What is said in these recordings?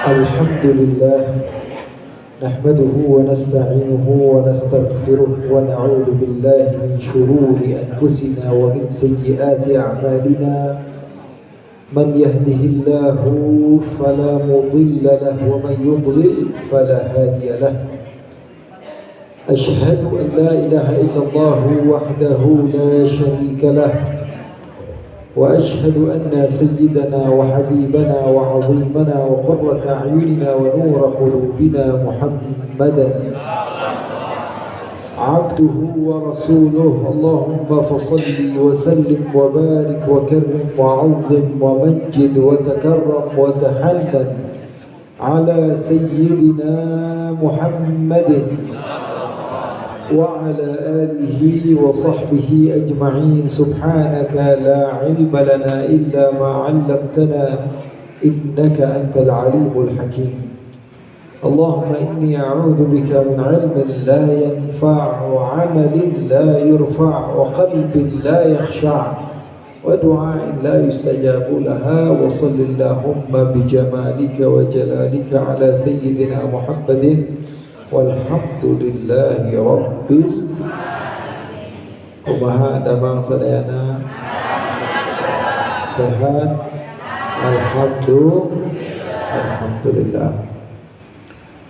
الحمد لله نحمده ونستعينه ونستغفره ونعوذ بالله من شرور أنفسنا ومن سيئات أعمالنا من يهده الله فلا مضل له ومن يضلل فلا هادي له أشهد أن لا إله إلا الله وحده لا شريك له وأشهد أن سيدنا وحبيبنا وعظيمنا وقرة أعيننا ونور قلوبنا محمدا عبده ورسوله اللهم فصل وسلم وبارك وكرم وعظم ومجد وتكرم وتحنن على سيدنا محمد وعلى آله وصحبه أجمعين. سبحانك لا علم لنا إلا ما علمتنا إنك أنت العليم الحكيم. اللهم إني أعوذ بك من علم لا ينفع وعمل لا يرفع وقلب لا يخشع ودعاء لا يستجاب لها. وصل اللهم بجمالك وجلالك على سيدنا محمد walhamdulillahi rabbil kumaha damang sadayana sehat alhamdulillah.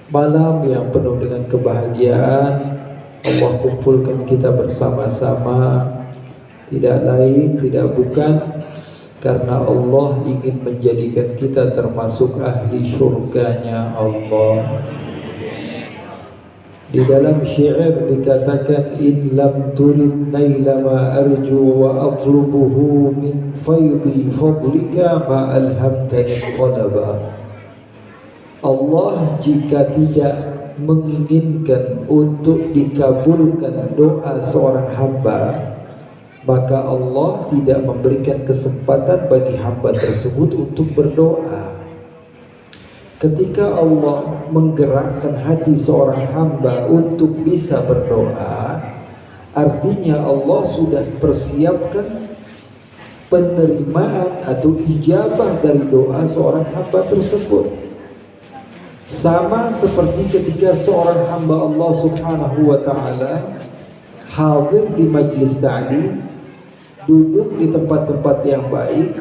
Malam yang penuh dengan kebahagiaan Allah kumpulkan kita bersama-sama, tidak lain tidak bukan karena Allah ingin menjadikan kita termasuk ahli syurganya Allah. Di dalam syair dikatakan in lam turid naila ma arju wa atlubuhu min faidi fadlika ma alhamtani talaba. Allah jika tidak menginginkan untuk dikabulkan doa seorang hamba, maka Allah tidak memberikan kesempatan bagi hamba tersebut untuk berdoa. Ketika Allah menggerakkan hati seorang hamba untuk bisa berdoa, artinya Allah sudah persiapkan penerimaan atau ijabah dari doa seorang hamba tersebut. Sama seperti ketika seorang hamba Allah Subhanahu wa ta'ala hadir di majlis ta'lim, duduk di tempat-tempat yang baik,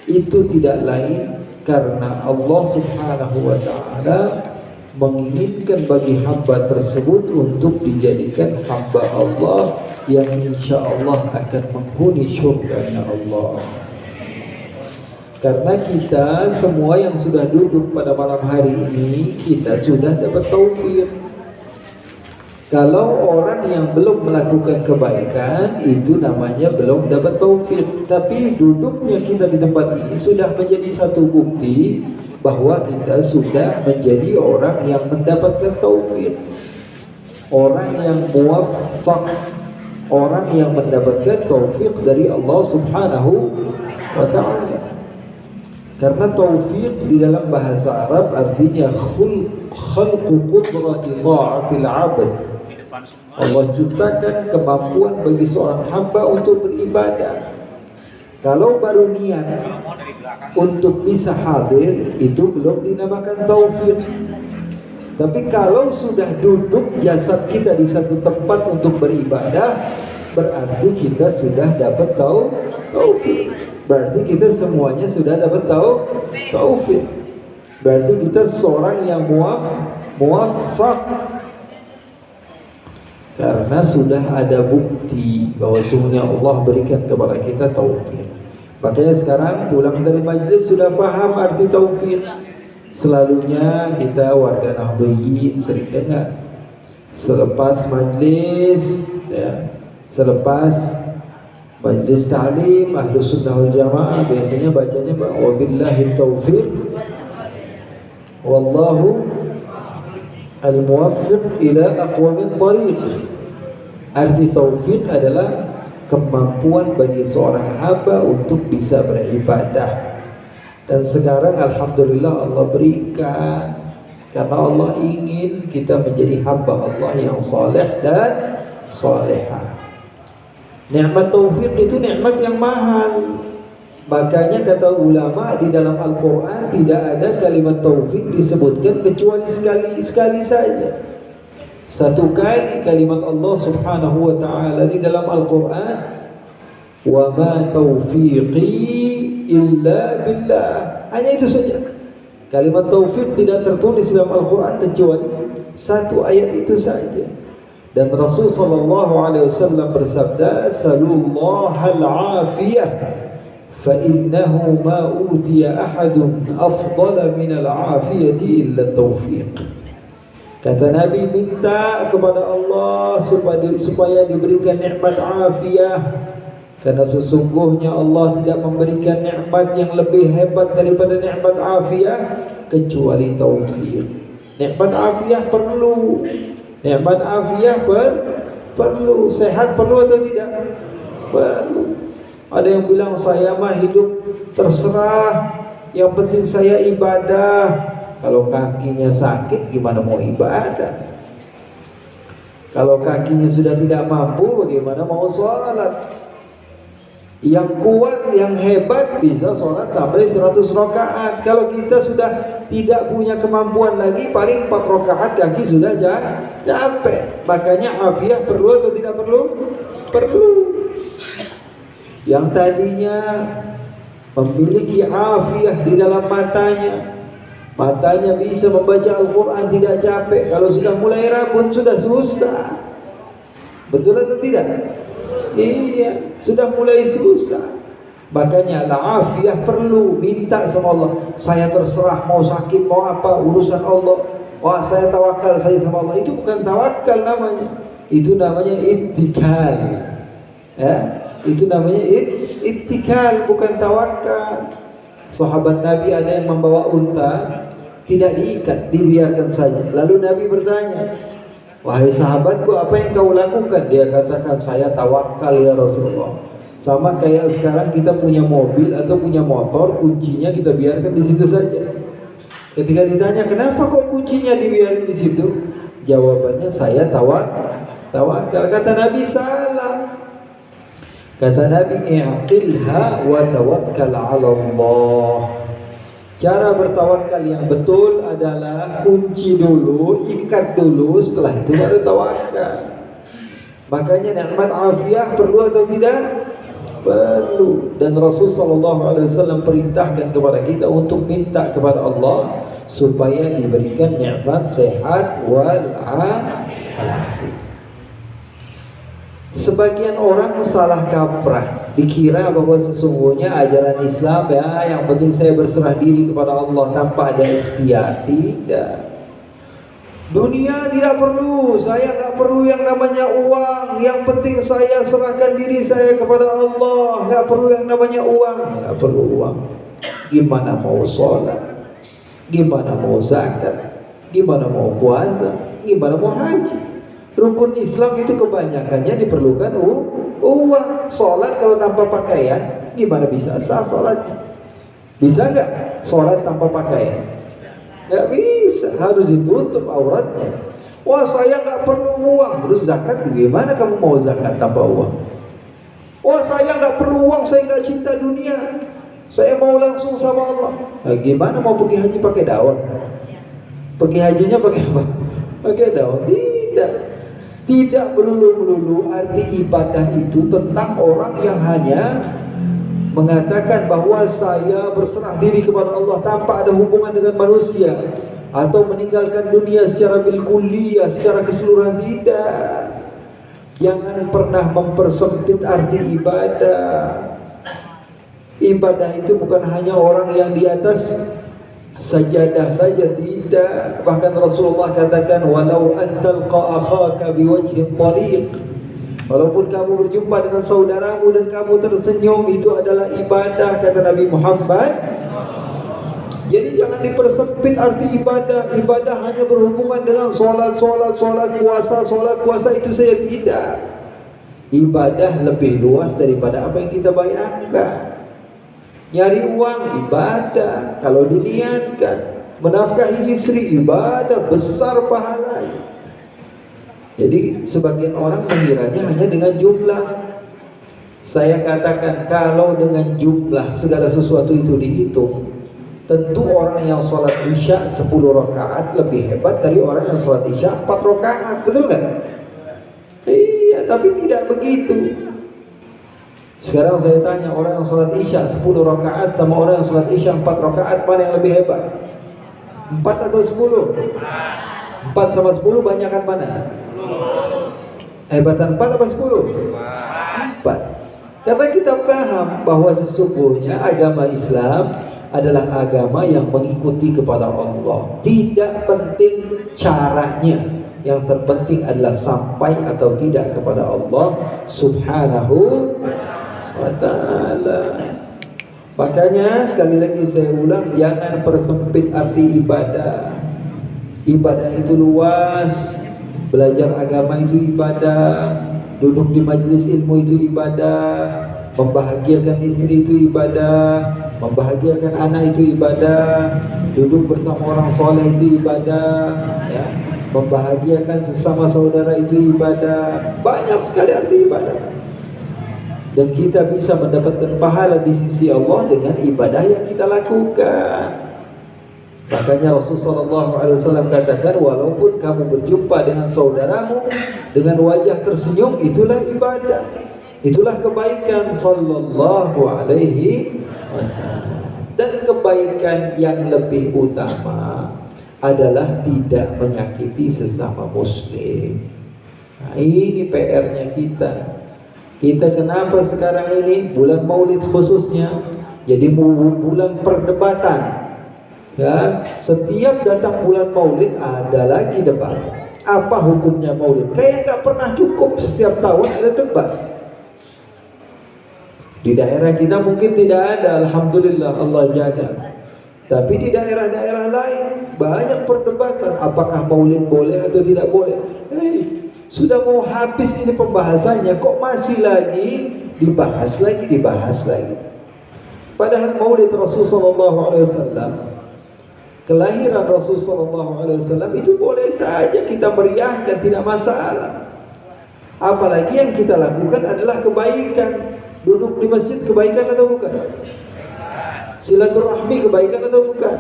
itu tidak lain karena Allah Subhanahu wa ta'ala menginginkan bagi hamba tersebut untuk dijadikan hamba Allah yang insya Allah akan menghuni syurganya Allah. Karena kita semua yang sudah duduk pada malam hari ini, kita sudah dapat taufik. Kalau orang yang belum melakukan kebaikan, itu namanya belum dapat taufik. Tapi duduknya kita di tempat ini sudah menjadi satu bukti bahwa kita sudah menjadi orang yang mendapatkan taufik, orang yang muwaffaq, orang yang mendapatkan taufik dari Allah Subhanahu wa ta'ala. Karena taufik di dalam bahasa Arab artinya khalqu qudrati ta'atil 'abd. Allah ciptakan kemampuan bagi seorang hamba untuk beribadah. Kalau baru niat untuk bisa hadir, itu belum dinamakan taufik. Tapi kalau sudah duduk jasad kita di satu tempat untuk beribadah, berarti kita sudah dapat taufik. Berarti kita semuanya sudah dapat taufik. Berarti kita seorang yang muwaffaq. Karena sudah ada bukti bahwa sungguhnya Allah berikan kepada kita taufik. Makanya sekarang pulang dari majlis sudah paham arti taufik. Selalunya kita warga Nahdliyin sering dengar selepas majlis, ya, selepas majlis ta'lim Ahlus Sunnah wal Jamaah biasanya bacanya wabillahi taufiq wallahu al-muwaffiq ila aqwamit thariq. Arti taufik adalah kemampuan bagi seorang hamba untuk bisa beribadah. Dan sekarang alhamdulillah Allah berikan, karena Allah ingin kita menjadi hamba Allah yang saleh dan salehah. Nikmat taufik itu nikmat yang mahal. Makanya kata ulama di dalam Al-Quran tidak ada kalimat taufik disebutkan kecuali sekali saja. Satu kali kalimat Allah Subhanahu wa taala di dalam Al-Quran, wa ma taufiqi illa billah. Hanya itu saja. Kalimat taufik tidak tertulis dalam Al-Quran kecuali satu ayat itu saja. Dan Rasul sallallahu alaihi wasallam bersabda, "Salullahal afiyah fa innahu ma utiya ahadun afdala minal afiyati illa taufiq." Kata Nabi, minta kepada Allah supaya diberikan nikmat afiyah, karena sesungguhnya Allah tidak memberikan nikmat yang lebih hebat daripada nikmat afiyah kecuali taufik. Nikmat afiyah perlu. Nikmat afiyah perlu. Sehat perlu atau tidak? Perlu. Ada yang bilang saya mah hidup terserah, yang penting saya ibadah. Kalau kakinya sakit gimana mau ibadah? Kalau kakinya sudah tidak mampu bagaimana mau sholat? Yang kuat, yang hebat bisa sholat sampai 100 rakaat. Kalau kita sudah tidak punya kemampuan lagi, paling 4 rakaat kaki sudah capek. Makanya afiah perlu atau tidak perlu? Perlu. Yang tadinya memiliki afiah di dalam matanya bisa membaca Al-Quran tidak capek. Kalau sudah mulai rabun sudah susah. Betul atau tidak? Iya, sudah mulai susah. Makanya al-afiyah perlu, minta sama Allah. Saya terserah mau sakit mau apa, urusan Allah. Wah, saya tawakal saya sama Allah. Itu bukan tawakal namanya. Itu namanya ittikal. Ya, itu namanya ittikal, bukan tawakal. Sahabat Nabi ada yang membawa unta, tidak diikat, dibiarkan saja. Lalu Nabi bertanya, "Wahai sahabatku, apa yang kau lakukan?" Dia katakan, "Saya tawakal ya Rasulullah." Sama kayak sekarang kita punya mobil atau punya motor, kuncinya kita biarkan di situ saja. Ketika ditanya, "Kenapa kok kuncinya dibiarkan di situ?" Jawabannya, "Saya tawakal." Kata Nabi, salah. Kata Nabi, "I'qilha wa tawakkal 'ala Allah." Cara bertawakal yang betul adalah kunci dulu, ikat dulu, setelah itu baru tawakal. Makanya nikmat afiah perlu atau tidak? Perlu. Dan Rasul sallallahu alaihi wasallam perintahkan kepada kita untuk minta kepada Allah supaya diberikan nikmat sehat wal afiah. Sebagian orang salah kaprah, dikira bahwa sesungguhnya ajaran Islam yang penting saya berserah diri kepada Allah tanpa ada ikhtiar. Tidak. Dunia tidak perlu, saya nggak perlu yang namanya uang. Yang penting saya serahkan diri saya kepada Allah. Nggak perlu yang namanya uang, nggak perlu uang. Gimana mau sholat? Gimana mau zakat? Gimana mau puasa? Gimana mau haji? Rukun Islam itu kebanyakannya diperlukan uang. Sholat kalau tanpa pakaian gimana bisa sah sholatnya? Bisa nggak sholat tanpa pakaian? Nggak bisa, harus ditutup auratnya. Wah, saya nggak perlu uang. Terus zakat gimana kamu mau zakat tanpa uang? Wah, saya nggak perlu uang, saya nggak cinta dunia, saya mau langsung sama Allah. Nah, gimana mau pergi haji pakai daun? Pergi hajinya pakai apa? Pakai daun? Tidak melulu arti ibadah itu tentang orang yang hanya mengatakan bahwa saya berserah diri kepada Allah tanpa ada hubungan dengan manusia, atau meninggalkan dunia secara bilkulliyah, secara keseluruhan. Tidak. Jangan pernah mempersempit arti ibadah. Ibadah itu bukan hanya orang yang di atas sajadah saja, tidak. Bahkan Rasulullah katakan, walau antalqa akhaka biwajhin taliq, walaupun kamu berjumpa dengan saudaramu dan kamu tersenyum, itu adalah ibadah, kata Nabi Muhammad. Jadi jangan dipersempit arti ibadah. Ibadah hanya berhubungan dengan sholat, puasa itu saja, tidak. Ibadah lebih luas daripada apa yang kita bayangkan. Nyari uang ibadah, kalau diniatkan. Menafkahi istri ibadah, besar pahalanya. Jadi sebagian orang mengiranya hanya dengan jumlah. Saya katakan kalau dengan jumlah segala sesuatu itu dihitung, tentu orang yang sholat isya 10 rakaat lebih hebat dari orang yang sholat isya 4 rakaat, betul nggak? Iya, tapi tidak begitu. Sekarang saya tanya, orang yang sholat isya 10 rakaat sama orang yang sholat isya 4 rakaat, mana yang lebih hebat? 4 atau 10? 4 sama 10 banyakan mana? Hebatan 4 apa 10? 4. Karena kita paham bahwa sesungguhnya agama Islam adalah agama yang mengikuti kepada Allah. Tidak penting caranya, yang terpenting adalah sampai atau tidak kepada Allah Subhanahu wa ta'ala. Makanya sekali lagi saya ulang, jangan persempit arti ibadah. Ibadah itu luas. Belajar agama itu ibadah, duduk di majelis ilmu itu ibadah, membahagiakan istri itu ibadah, membahagiakan anak itu ibadah, duduk bersama orang soleh itu ibadah, ya, membahagiakan sesama saudara itu ibadah. Banyak sekali arti ibadah. Dan kita bisa mendapatkan pahala di sisi Allah dengan ibadah yang kita lakukan. Makanya Rasulullah SAW katakan, walaupun kamu berjumpa dengan saudaramu dengan wajah tersenyum, itulah ibadah, itulah kebaikan. Sallallahu alaihi wasallam. Dan kebaikan yang lebih utama adalah tidak menyakiti sesama muslim. Nah, ini PR-nya kita. Kita kenapa sekarang ini bulan Maulid khususnya jadi bulan perdebatan. Ya, setiap datang bulan Maulid ada lagi debat. Apa hukumnya Maulid? Kayak nggak pernah cukup, setiap tahun ada debat. Di daerah kita mungkin tidak ada, alhamdulillah, Allah jaga. Tapi di daerah-daerah lain banyak perdebatan. Apakah Maulid boleh atau tidak boleh? Sudah mau habis ini pembahasannya, kok masih lagi dibahas lagi. Padahal Maulid Rasulullah SAW, kelahiran Rasulullah SAW itu boleh saja kita meriahkan, tidak masalah. Apalagi yang kita lakukan adalah kebaikan. Duduk di masjid kebaikan atau bukan? Silaturahmi kebaikan atau bukan?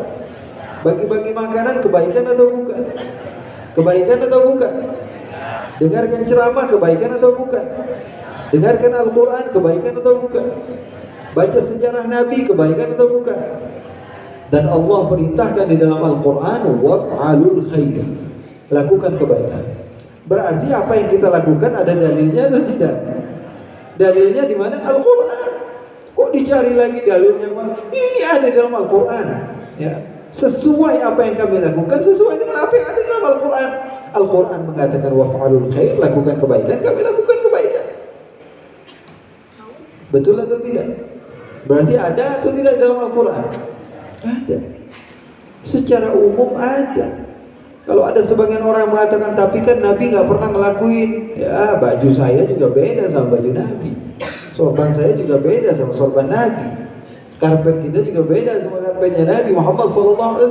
Bagi-bagi makanan kebaikan atau bukan? Kebaikan atau bukan? Dengarkan ceramah kebaikan atau bukan? Dengarkan Al-Quran kebaikan atau bukan? Baca sejarah Nabi kebaikan atau bukan? Dan Allah perintahkan di dalam Al-Quran, waf'alul khair, lakukan kebaikan. Berarti apa yang kita lakukan ada dalilnya atau tidak? Dalilnya di mana? Al-Quran. Kok dicari lagi dalilnya? Ini ada di dalam Al-Quran. Ya, sesuai apa yang kami lakukan, sesuai dengan apa yang ada di dalam Al-Quran. Al-Quran mengatakan waf'alul khair, lakukan kebaikan, kami lakukan kebaikan. Betul atau tidak? Berarti ada atau tidak di dalam Al-Quran? Ada. Secara umum ada. Kalau ada sebagian orang mengatakan, tapi kan Nabi nggak pernah ngelakuin. Ya, baju saya juga beda sama baju Nabi. Sorban saya juga beda sama sorban Nabi. Karpet kita juga beda sama karpetnya Nabi Muhammad SAW.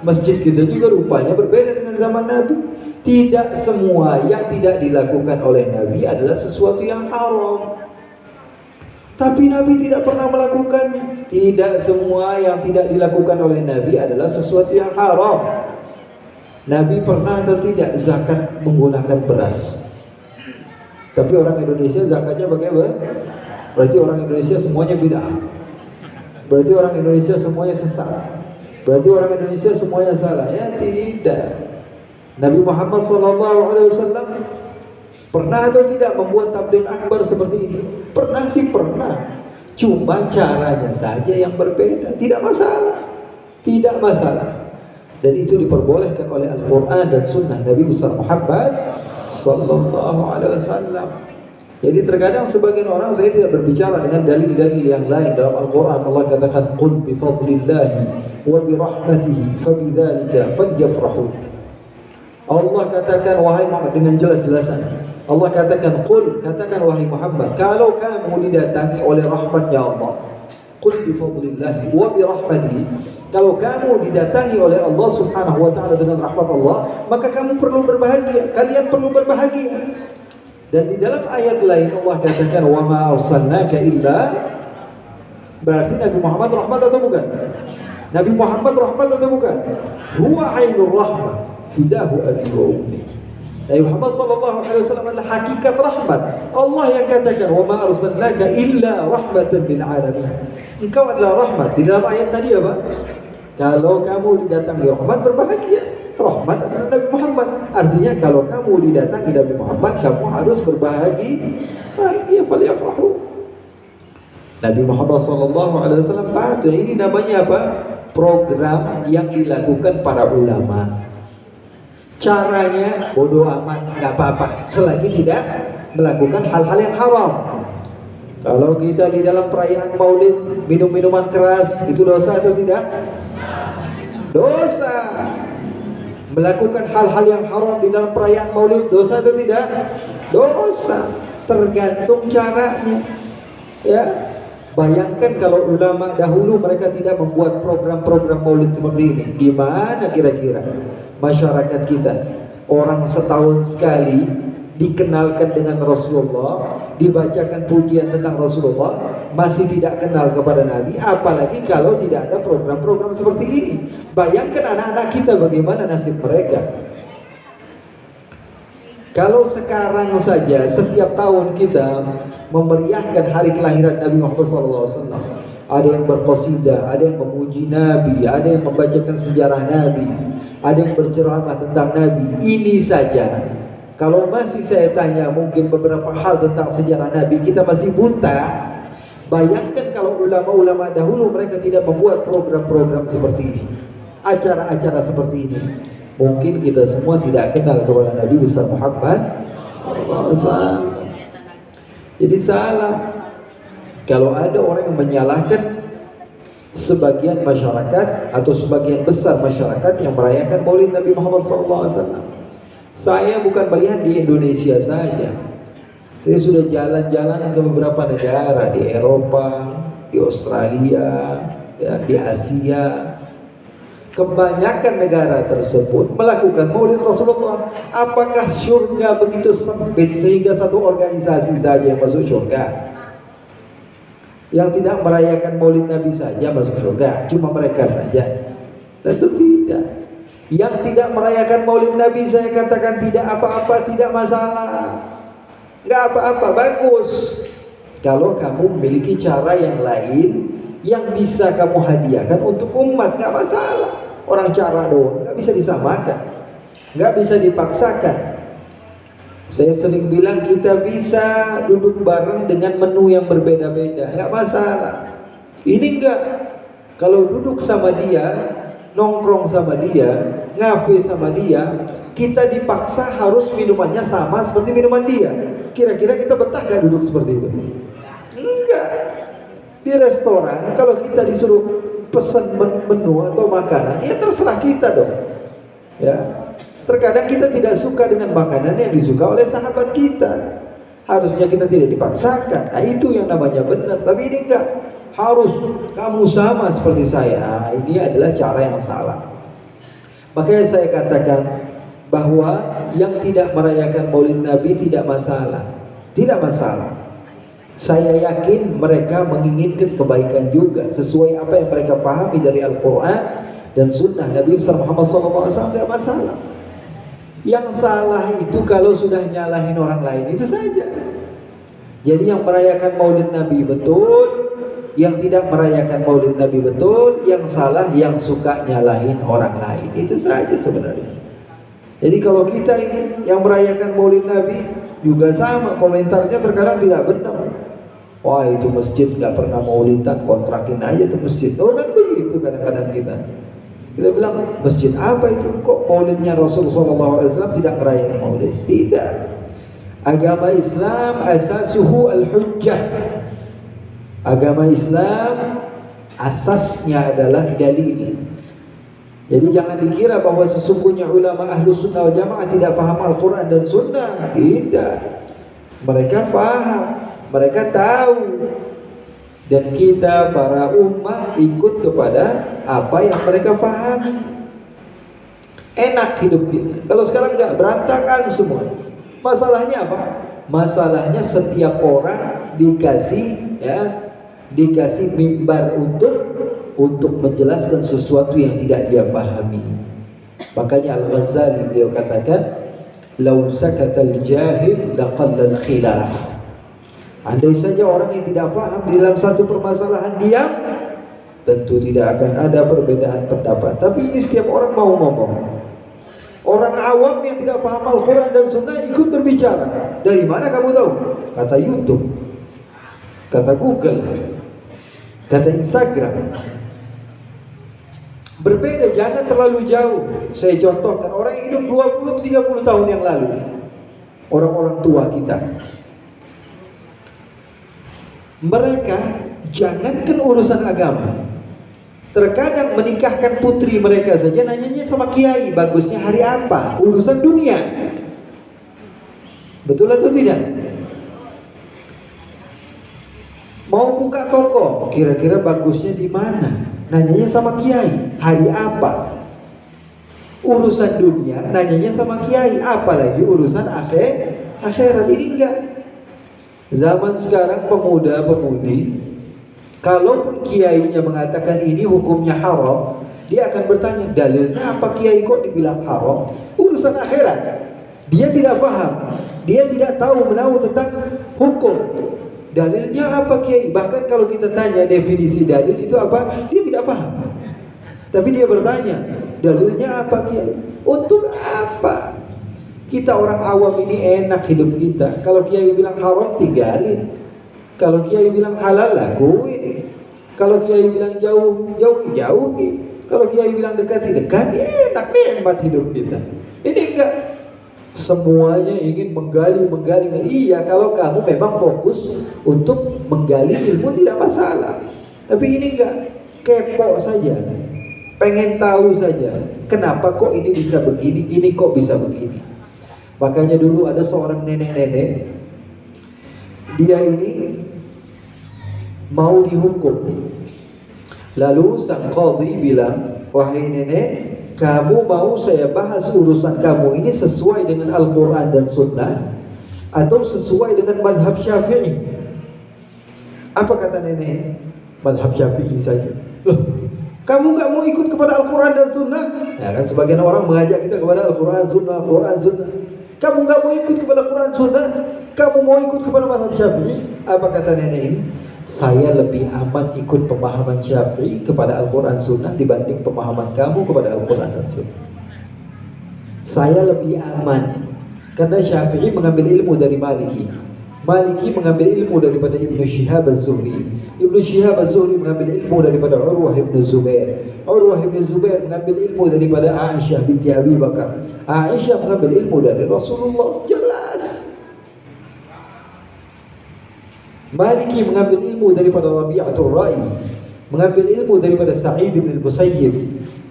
Masjid kita juga rupanya berbeda dengan zaman Nabi. Tidak semua yang tidak dilakukan oleh Nabi adalah sesuatu yang haram. Tapi Nabi tidak pernah melakukannya. Tidak semua yang tidak dilakukan oleh Nabi adalah sesuatu yang haram. Nabi pernah atau tidak zakat menggunakan beras? Tapi orang Indonesia zakatnya pakai apa? Berarti orang Indonesia semuanya bid'ah. Berarti orang Indonesia semuanya sesat. Berarti orang Indonesia semuanya salah. Ya tidak. Nabi Muhammad SAW pernah atau tidak membuat tabligh akbar seperti ini? Pernah sih, pernah. Cuma caranya saja yang berbeda. Tidak masalah. Tidak masalah. Dan itu diperbolehkan oleh Al-Quran dan Sunnah Nabi besar Muhammad Sallallahu Alaihi Wasallam. Jadi terkadang sebagian orang, saya tidak berbicara dengan dalil-dalil yang lain. Dalam Al-Quran Allah katakan, qul bi fadlillahi wa bi rahmatihi fabidzalika falyafrahu. Allah katakan, wahai Muhammad, dengan jelas-jelasan Allah katakan, qul, katakan wahai Muhammad, kalau kamu didatangi oleh rahmatnya Allah, qul bi fadlillahi wa bi rahmatihi, kalau kamu didatangi oleh Allah Subhanahu wa ta'ala dengan rahmat Allah, maka kamu perlu berbahagia. Kalian perlu berbahagia. Dan di dalam ayat lain Allah katakan wa ma arsalnaka illa, berarti Nabi Muhammad rahmat atau bukan? Nabi Muhammad rahmat atau bukan? Huwa ainur rahmah fidahu abi wa ummi. Nabi Muhammad sallallahu alaihi wasallam adalah hakikat rahmat. Allah yang katakan wa ma arsalnaka illa rahmatan lil alamin. Engkau adalah rahmat. Di dalam ayat tadi apa? Kalau kamu didatangi rahmat, berbahagia. Rahmat adalah Nabi Muhammad. Artinya kalau kamu didatangi Nabi Muhammad, kamu harus berbahagia. Bahagia, falyafrahu. Nabi Muhammad SAW patut. Ini namanya apa? Program yang dilakukan para ulama. Caranya bodoh amat, nggak apa-apa, selagi tidak melakukan hal-hal yang haram. Kalau kita di dalam perayaan Maulid minum minuman keras, itu dosa atau tidak? Dosa. Melakukan hal-hal yang haram di dalam perayaan Maulid, dosa atau tidak? Dosa. Tergantung caranya. Ya. Bayangkan kalau ulama dahulu mereka tidak membuat program-program Maulid seperti ini. Gimana kira-kira masyarakat kita? Orang setahun sekali dikenalkan dengan Rasulullah, dibacakan pujian tentang Rasulullah, masih tidak kenal kepada Nabi, apalagi kalau tidak ada program-program seperti ini. Bayangkan anak-anak kita bagaimana nasib mereka. Kalau sekarang saja setiap tahun kita memeriahkan hari kelahiran Nabi Muhammad SAW, ada yang berqasidah, ada yang memuji Nabi, ada yang membacakan sejarah Nabi, ada yang berceramah tentang Nabi. Ini saja. Kalau masih saya tanya mungkin beberapa hal tentang sejarah Nabi, kita masih buta. Bayangkan kalau ulama-ulama dahulu mereka tidak membuat program-program seperti ini, acara-acara seperti ini, mungkin kita semua tidak kenal kepada Nabi besar Muhammad SAW. Jadi salah kalau ada orang yang menyalahkan sebagian masyarakat atau sebagian besar masyarakat yang merayakan Maulid Nabi Muhammad SAW. Saya bukan melihat di Indonesia saja. Saya sudah jalan-jalan ke beberapa negara, di Eropa, di Australia, ya, di Asia. Kebanyakan negara tersebut melakukan Maulid Rasulullah. Apakah surga begitu sempit sehingga satu organisasi saja yang masuk surga? Yang tidak merayakan Maulid Nabi saja masuk surga, cuma mereka saja? Tentu tidak. Yang tidak merayakan Maulid Nabi saya katakan tidak apa-apa, tidak masalah, nggak apa-apa, bagus. Kalau kamu memiliki cara yang lain yang bisa kamu hadiahkan untuk umat, nggak masalah. Orang cara doang nggak bisa disamakan, nggak bisa dipaksakan. Saya sering bilang kita bisa duduk bareng dengan menu yang berbeda-beda, nggak masalah. Ini enggak. Kalau duduk sama dia, nongkrong sama dia, ngafe sama dia, kita dipaksa harus minumannya sama seperti minuman dia. Kira-kira kita betah gak duduk seperti itu? Enggak. Di restoran kalau kita disuruh pesan menu atau makanan, ya terserah kita dong. Ya. Terkadang kita tidak suka dengan makanan yang disuka oleh sahabat kita. Harusnya kita tidak dipaksakan. Nah, itu yang namanya benar. Tapi ini enggak. Harus kamu sama seperti saya. Nah, ini adalah cara yang salah. Makanya saya katakan bahwa yang tidak merayakan Maulid Nabi tidak masalah. Tidak masalah. Saya yakin mereka menginginkan kebaikan juga sesuai apa yang mereka pahami dari Al-Quran dan Sunnah Nabi besar Muhammad SAW. Tidak masalah. Yang salah itu kalau sudah nyalahin orang lain, itu saja. Jadi yang merayakan Maulid Nabi betul, yang tidak merayakan Maulid Nabi betul, yang salah yang suka nyalahin orang lain. Itu saja sebenarnya. Jadi kalau kita ini yang merayakan Maulid Nabi juga sama, komentarnya terkadang tidak benar. Wah, itu masjid gak pernah maulidan, kontrakin aja tuh masjid. Oh kan begitu kadang-kadang kita. Kita bilang, masjid apa itu? Kok maulidnya Rasulullah SAW tidak merayakan maulid? Tidak. Agama Islam asasuhu al-hujjah. Agama Islam asasnya adalah dalil. Jadi jangan dikira bahwa sesungguhnya ulama Ahlus Sunnah wal Jamaah tidak faham Al-Quran dan Sunnah. Tidak. Mereka faham, mereka tahu. Dan kita para umat ikut kepada apa yang mereka fahami. Enak hidup kita. Kalau sekarang enggak, berantakan semua. Masalahnya apa? Masalahnya setiap orang dikasih mimbar untuk menjelaskan sesuatu yang tidak dia pahami. Makanya Al-Ghazali beliau katakan, "Lau sakatal jahil laqallal khilaf." Andai saja orang yang tidak paham di dalam satu permasalahan diam, tentu tidak akan ada perbedaan pendapat. Tapi ini setiap orang mau ngomong. Orang awam yang tidak paham Al-Quran dan Sunnah ikut berbicara. Dari mana kamu tahu? Kata YouTube, kata Google, kata Instagram. Berbeda, jangan terlalu jauh. Saya contohkan orang yang hidup 20-30 tahun yang lalu, orang-orang tua kita. Mereka jangankan urusan agama, terkadang menikahkan putri mereka saja nanyanya sama kiai, bagusnya hari apa? Urusan dunia. Betul atau tidak? Mau buka toko, kira-kira bagusnya di mana? Nanyanya sama kiai, hari apa? Urusan dunia, nanyanya sama kiai, apalagi urusan akhirat. Ini enggak. Zaman sekarang pemuda-pemudi, kalaupun kiainya mengatakan ini hukumnya haram, dia akan bertanya, dalilnya apa kiai kok dibilang haram? Urusan akhirat. Dia tidak paham, dia tidak tahu menahu tentang hukum. Dalilnya apa kiai? Bahkan kalau kita tanya definisi dalil itu apa, dia tidak paham. Tapi dia bertanya, dalilnya apa kiai? Untuk apa? Kita orang awam ini enak hidup kita. Kalau kiai bilang haram, tinggalin. Kalau kiai bilang halal, lakuin. Kalau kiai bilang jauh, jauhi. Kalau kiai bilang dekati, enak, nikmat hidup kita. Ini enggak. Semuanya ingin menggali. Iya, kalau kamu memang fokus untuk menggali ilmu tidak masalah. Tapi ini enggak, kepo saja, pengen tahu saja. Kenapa kok ini bisa begini, ini kok bisa begini. Makanya dulu ada seorang nenek-nenek, dia ini mau dihukum. Lalu sang qadhi bilang, "Wahai nenek, kamu mau saya bahas urusan kamu ini sesuai dengan Al-Quran dan Sunnah atau sesuai dengan madhab Syafi'i?" Apa kata nenek? Madhab Syafi'i saja. Loh, kamu gak mau ikut kepada Al-Quran dan Sunnah? Ya kan sebagian orang mengajak kita kepada Al-Quran, Sunnah, Quran, Sunnah. Kamu gak mau ikut kepada Quran, Sunnah? Kamu mau ikut kepada madhab Syafi'i? Apa kata nenek ini? Saya lebih aman ikut pemahaman Syafi'i kepada Al-Quran Sunnah dibanding pemahaman kamu kepada Al-Quran dan Sunnah. Saya lebih aman karena Syafi'i mengambil ilmu dari Maliki, Maliki mengambil ilmu daripada Ibnu Syihab Az-Zuhri, Ibnu Syihab Az-Zuhri mengambil ilmu daripada Urwah ibn Zubair, Urwah ibn Zubair mengambil ilmu daripada Aisyah binti Abi Bakar, Aisyah mengambil ilmu dari Rasulullah. Jelas. Maliki mengambil ilmu daripada Rabi'atul Ra'i, mengambil ilmu daripada Sa'id bin Musayyib,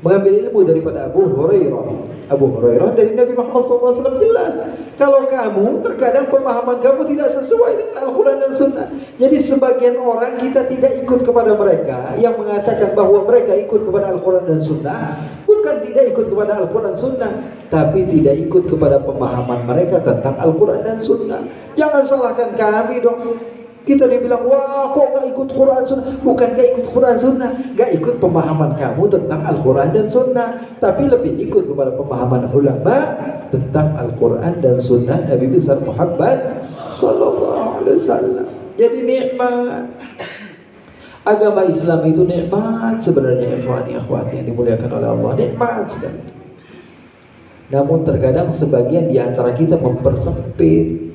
mengambil ilmu daripada Abu Hurairah. Abu Hurairah dari Nabi Muhammad SAW. Jelas. Kalau kamu terkadang pemahaman kamu tidak sesuai dengan Al-Quran dan Sunnah. Jadi sebagian orang kita tidak ikut kepada mereka yang mengatakan bahwa mereka ikut kepada Al-Quran dan Sunnah. Bukan tidak ikut kepada Al-Quran dan Sunnah, tapi tidak ikut kepada pemahaman mereka tentang Al-Quran dan Sunnah. Jangan salahkan kami dong. Kita dibilang, wah kok gak ikut Quran Sunnah. Bukan gak ikut Quran Sunnah, gak ikut pemahaman kamu tentang Al-Quran dan Sunnah, tapi lebih ikut kepada pemahaman ulama tentang Al-Quran dan Sunnah Nabi besar Muhammad Sallallahu Alaihi Wasallam. Jadi nikmat. Agama Islam itu nikmat sebenarnya, ikhwani akhwati yang dimuliakan oleh Allah. Nikmat sekali. Namun terkadang sebagian di antara kita mempersempit.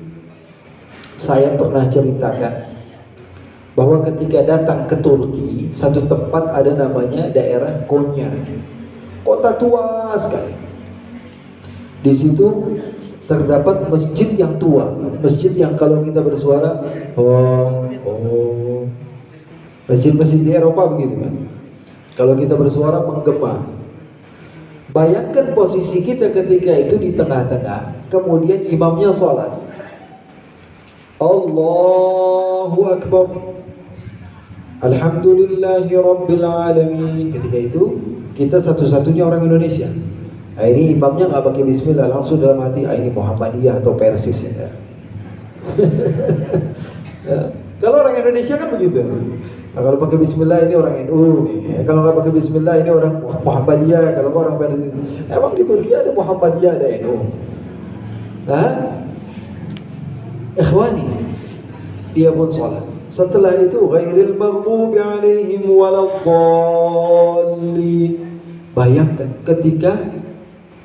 Saya pernah ceritakan bahwa ketika datang ke Turki, satu tempat ada namanya daerah Konya, kota tua sekali. Di situ terdapat masjid yang tua, masjid yang kalau kita bersuara, masjid-masjid di Eropa begitu kan. Kalau kita bersuara menggema. Bayangkan posisi kita ketika itu di tengah-tengah, kemudian imamnya sholat. Allahu Akbar, Alhamdulillahi Rabbil Alamin. Ketika itu kita satu-satunya orang Indonesia. Nah, ini imamnya nggak pakai bismillah, langsung dalam hati, ini Muhammadiyah atau Persis ya. Ya. Kalau orang Indonesia kan begitu. Nah, kalau pakai Bismillah ini orang NU nih. Kalau nggak pakai Bismillah ini orang Muhammadiyah. Kalau orang emang di Turki ada Muhammadiyah, ada NU. Hah? Ikhwani, dia pun sholat. Setelah itu ghairil maghdubi alaihim waladdallin. Bayangkan ketika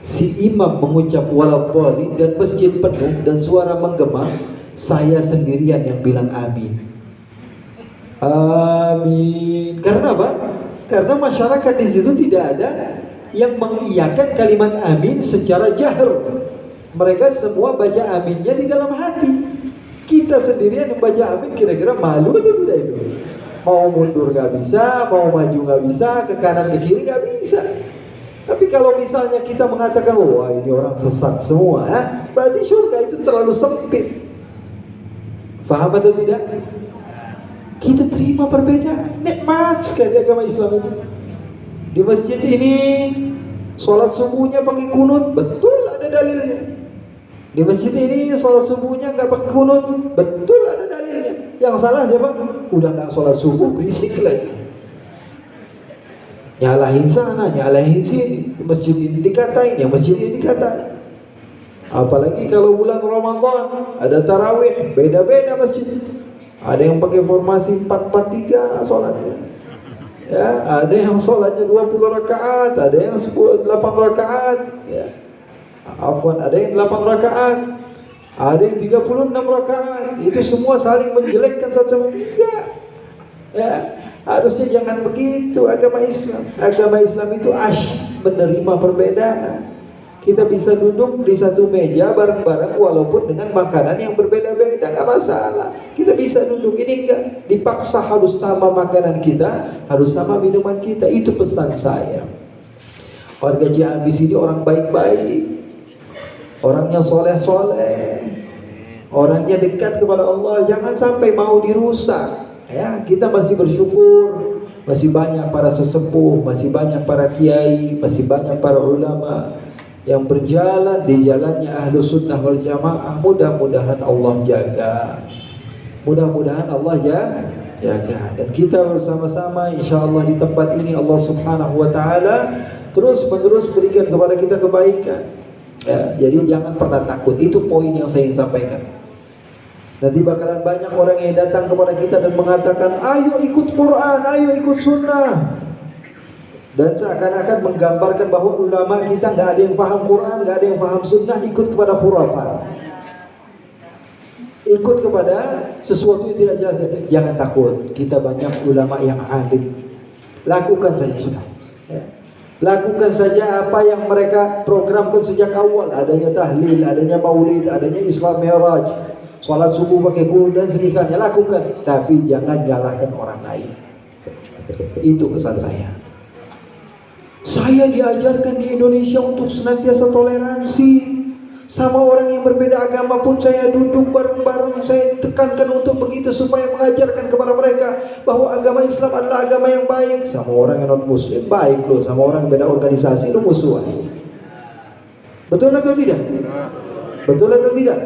si imam mengucap waladdallin dan masjid penuh dan suara menggema, saya sendirian yang bilang amin. Amin. Karena apa? Karena masyarakat di situ tidak ada yang mengiyakan kalimat amin secara jahar. Mereka semua baca aminnya di dalam hati. Kita sendirian yang baca amin, kira-kira malu atau tidak itu? Mau mundur gak bisa, mau maju gak bisa, ke kanan ke kiri gak bisa. Tapi kalau misalnya kita mengatakan, wah ini orang sesat semua, berarti surga itu terlalu sempit. Faham atau tidak? Kita terima perbedaan. Nikmat sekali agama Islam itu. Di masjid ini sholat subuhnya pakai kunut, betul ada dalilnya. Di masjid ini sholat subuhnya nggak pakai kunut, betul ada dalilnya. Yang salah siapa? Udah nggak sholat subuh, berisik lagi. Nyalahin sana, nyalahin sini. Di masjid ini dikatain, yang masjid ini dikatain. Apalagi kalau bulan Ramadan ada tarawih, beda-beda masjid. Ada yang pakai formasi 4-4-3 sholatnya. Ya, ada yang sholatnya 20 rakaat, ada yang 8 rakaat. Ya. Afwan, ada yang 8 rakaat, ada yang 36 rakaat. Itu semua saling menjelekkan satu sama lain. Enggak. Ya, harusnya jangan begitu agama Islam. Agama Islam itu menerima perbedaan. Kita bisa duduk di satu meja bareng-bareng walaupun dengan makanan yang berbeda-beda, enggak masalah. Kita bisa duduk, ini enggak dipaksa harus sama makanan kita, harus sama minuman kita. Itu pesan saya. Warga Ciamis ini orang baik-baik. Orangnya soleh-soleh, orangnya dekat kepada Allah. Jangan sampai mau dirusak. Ya, kita masih bersyukur, masih banyak para sesepuh, masih banyak para kiai, masih banyak para ulama yang berjalan di jalannya Ahlus Sunnah wal Jamaah. Mudah-mudahan Allah jaga, mudah-mudahan Allah jaga. Dan kita bersama-sama insyaallah di tempat ini Allah Subhanahu wa taala terus-menerus berikan kepada kita kebaikan. Ya, jadi jangan pernah takut. Itu poin yang saya ingin sampaikan. Nanti bakalan banyak orang yang datang kepada kita dan mengatakan, ayo ikut Quran, ayo ikut sunnah. Dan seakan-akan menggambarkan bahwa ulama kita nggak ada yang paham Quran, nggak ada yang paham sunnah, ikut kepada khurafat, ikut kepada sesuatu yang tidak jelas. Jangan takut, kita banyak ulama yang alim. Lakukan saja sudah. Ya. Lakukan saja apa yang mereka programkan sejak awal. Adanya tahlil, adanya maulid, adanya Islam Mi'raj, sholat subuh pakai kunut dan semisalnya. Lakukan, tapi jangan nyalahkan orang lain. Itu pesan saya. Saya diajarkan di Indonesia untuk senantiasa toleransi. Sama orang yang berbeda agama pun saya duduk bareng-bareng. Saya ditekankan untuk begitu supaya mengajarkan kepada mereka bahwa agama Islam adalah agama yang baik. Sama orang yang non muslim baik loh, sama orang yang beda organisasi lu musuhan. Betul atau tidak? Betul atau tidak?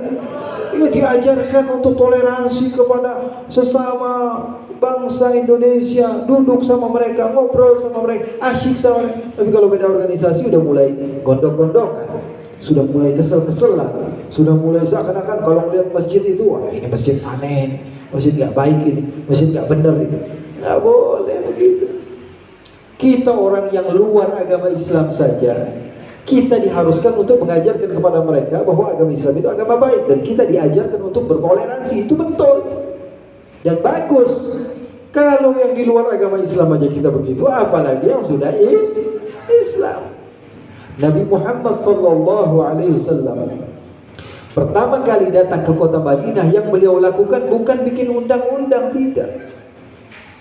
Iya, diajarkan untuk toleransi kepada sesama bangsa Indonesia, duduk sama mereka, ngobrol sama mereka, asyik sama mereka. Tapi kalau beda organisasi udah mulai gondok-gondokan, sudah mulai kesel-keselan, sudah mulai seakan-akan kalau melihat masjid itu, wah ini masjid aneh, masjid nggak baik ini, masjid nggak benar ini. Nggak boleh begitu. Kita orang yang luar agama Islam saja, kita diharuskan untuk mengajarkan kepada mereka bahwa agama Islam itu agama baik, dan kita diajarkan untuk bertoleransi. Itu betul dan bagus. Kalau yang di luar agama Islam aja kita begitu, apalagi yang sudah Islam. Nabi Muhammad SAW pertama kali datang ke kota Madinah, yang beliau lakukan bukan bikin undang-undang, tidak,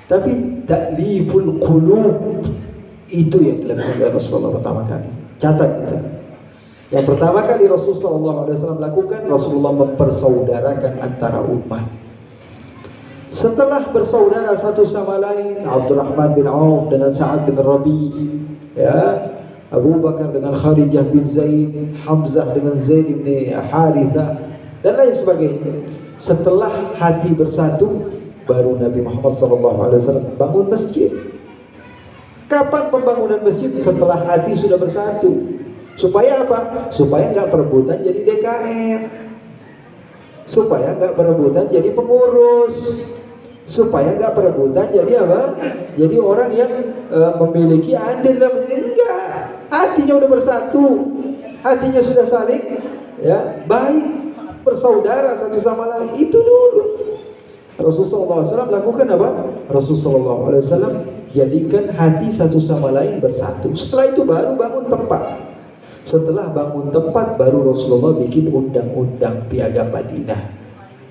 tapi ta'liful qulub. Itu yang dilakukan oleh Rasulullah pertama kali. Catat itu. Yang pertama kali Rasulullah SAW lakukan, Rasulullah mempersaudarakan antara umat. Setelah bersaudara satu sama lain, Abdurrahman bin Auf dengan Sa'ad bin Rabi, ya, Abu Bakar dengan Kharijah bin Zaid, Hamzah dengan Zaid bin Harithah, dan lain sebagainya. Setelah hati bersatu, baru Nabi Muhammad SAW bangun masjid. Kapan pembangunan masjid? Setelah hati sudah bersatu. Supaya apa? Supaya nggak perebutan jadi DKM, supaya nggak perebutan jadi pengurus, supaya nggak perebutan jadi apa? Jadi orang yang memiliki andil dalam masjid. Enggak, hatinya udah bersatu, hatinya sudah saling ya baik, bersaudara satu sama lain. Itu dulu Rasulullah SAW lakukan apa? Rasulullah SAW jadikan hati satu sama lain bersatu. Setelah itu baru bangun tempat. Setelah bangun tempat, baru Rasulullah bikin undang-undang piagam Madinah.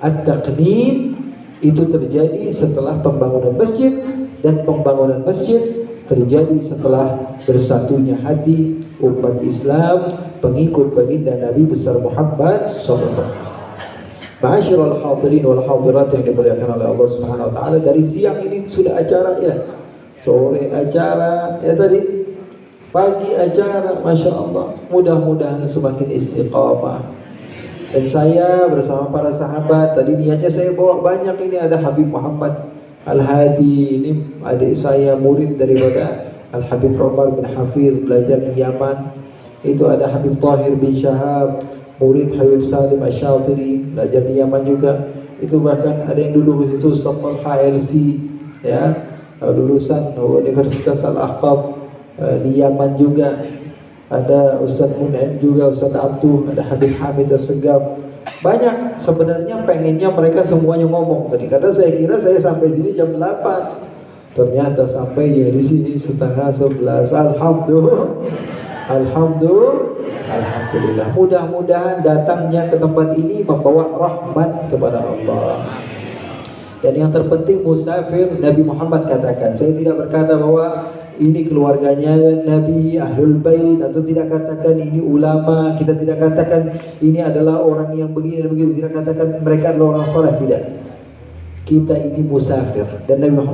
At-Taqnin itu terjadi setelah pembangunan masjid, dan pembangunan masjid terjadi setelah bersatunya hati umat Islam pengikut baginda Nabi besar Muhammad SAW. Ma'asyiral hadirin wal hadirat yang dimuliakan oleh Allah Subhanahu wa taala, dari siang ini sudah acara ya. Sore acara ya, tadi pagi acara, Masya Allah. Mudah-mudahan semakin istiqamah. Dan saya bersama para sahabat, tadi niatnya saya bawa banyak, ini ada Habib Muhammad Al-Hadi, ini adik saya, murid daripada Al-Habib Umar bin Hafir, belajar di Yaman. Itu ada Habib Tahir bin Syahab, murid Habib Salim Asy-Syatiri, belajar di Yaman juga. Itu bahkan ada yang dulu di situ Ustaz HRC ya, lulusan Universitas Al-Ahqaf di Yaman juga. Ada Ustaz Mun'im juga, Ustaz Abduh, ada Habib Hamid As-Segaf. Banyak sebenarnya pengennya mereka semuanya ngomong tadi, karena saya kira saya sampai sini jam 8. Ternyata sampai di sini setengah 11. Alhamdulillah. Mudah-mudahan datangnya ke tempat ini membawa rahmat kepada Allah. Dan yang terpenting musafir, Nabi Muhammad katakan, saya tidak berkata bahwa ini keluarganya Nabi, Ahlul Bait, atau tidak katakan ini ulama, kita tidak katakan ini adalah orang yang begini dan begitu, tidak katakan mereka adalah orang soleh, tidak. Kita ini musafir, dan Nabi Muhammad